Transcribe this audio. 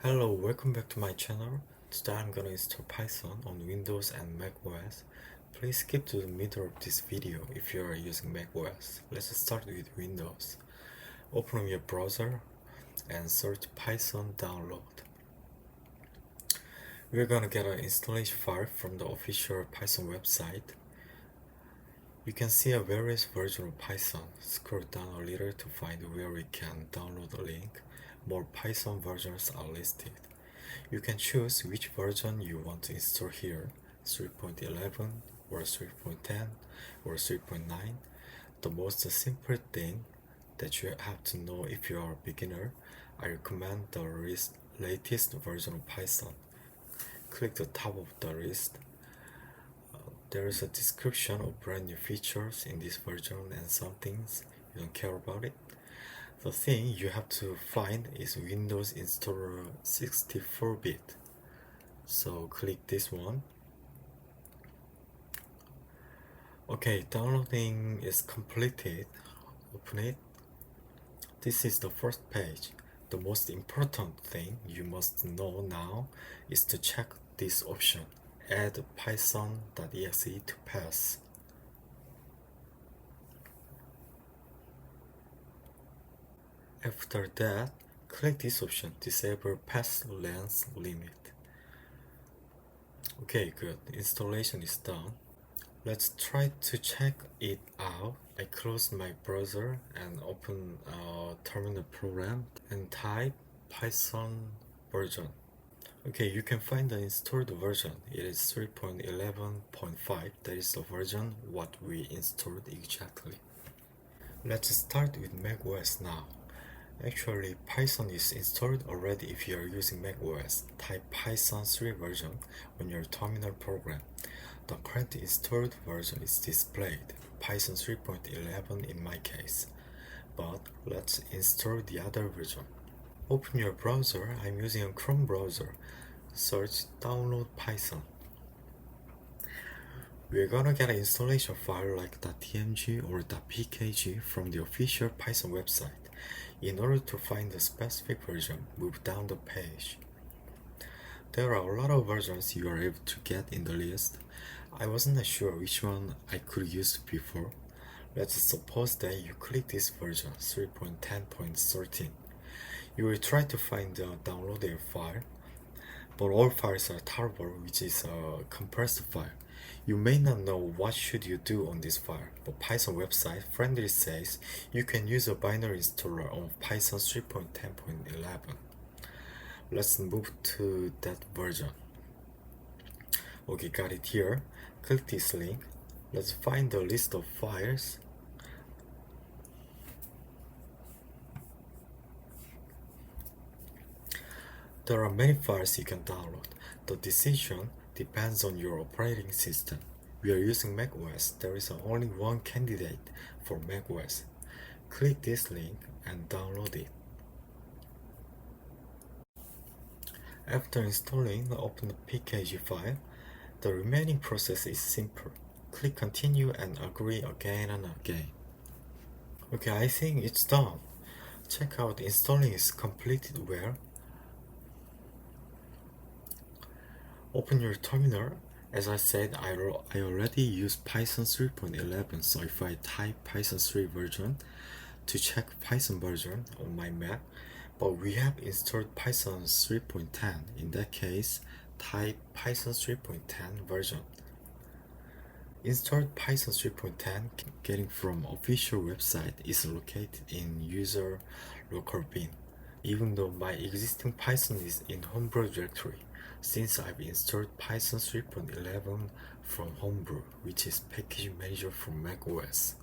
Hello, welcome back to my channel. Today I'm gonna install Python on Windows and macOS. Please skip to the middle of this video if you are using macOS. Let's start with Windows. Open your browser and search Python download. We're gonna get an installation file from the official Python website. You can see a various version of Python. Scroll down a little to find where we can download the link. More Python versions are listed. You can choose which version you want to install here, 3.11 or 3.10 or 3.9. The most simple thing that you have to know if you are a beginner, I recommend the latest version of Python. Click the top of the list. There is a description of brand new features in this version and some things you don't care about it. The thing you have to find is Windows Installer 64-bit. So click this one. Okay, downloading is completed. Open it. This is the first page. The most important thing you must know now is to check this option. Add python.exe to pass. After that, click this option, disable pass length limit. Okay, good. Installation is done. Let's try to check it out. I close my browser and open a terminal program and type Python version. Okay, you can find the installed version. It is 3.11.5. That is the version what we installed exactly. Let's start with macOS now. Actually, Python is installed already if you are using macOS. Type Python 3 version on your terminal program. The current installed version is displayed, Python 3.11 in my case. But let's install the other version. Open your browser. I'm using a Chrome browser. Search download Python. We're gonna get an installation file like .tmg or .pkg from the official Python website. In order to find the specific version, move down the page. There are a lot of versions you are able to get in the list. I wasn't sure which one I could use before. Let's suppose that you click this version, 3.10.13. You will try to find the downloaded file, but all files are tarball, which is a compressed file. You may not know what should you do on this file, but Python website friendly says you can use a binary installer on Python 3.10.11. Let's move to that version. Okay, got it here. Click this link. Let's find the list of files. There are many files you can download. The decision depends on your operating system. We are using macOS. There is only one candidate for macOS. Click this link and download it. After installing, open the pkg file. The remaining process is simple. Click continue and agree again and again. Okay, I think it's done. Check out installing is completed well. Open your terminal. As I said, I already use Python 3.11, so if I type Python 3 version to check Python version on my Mac, but we have installed Python 3.10. In that case, type Python 3.10 version. Installed Python 3.10 getting from official website is located in user local bin, even though my existing Python is in homebrew directory, since I've installed Python 3.11 from homebrew, which is package manager from macOS.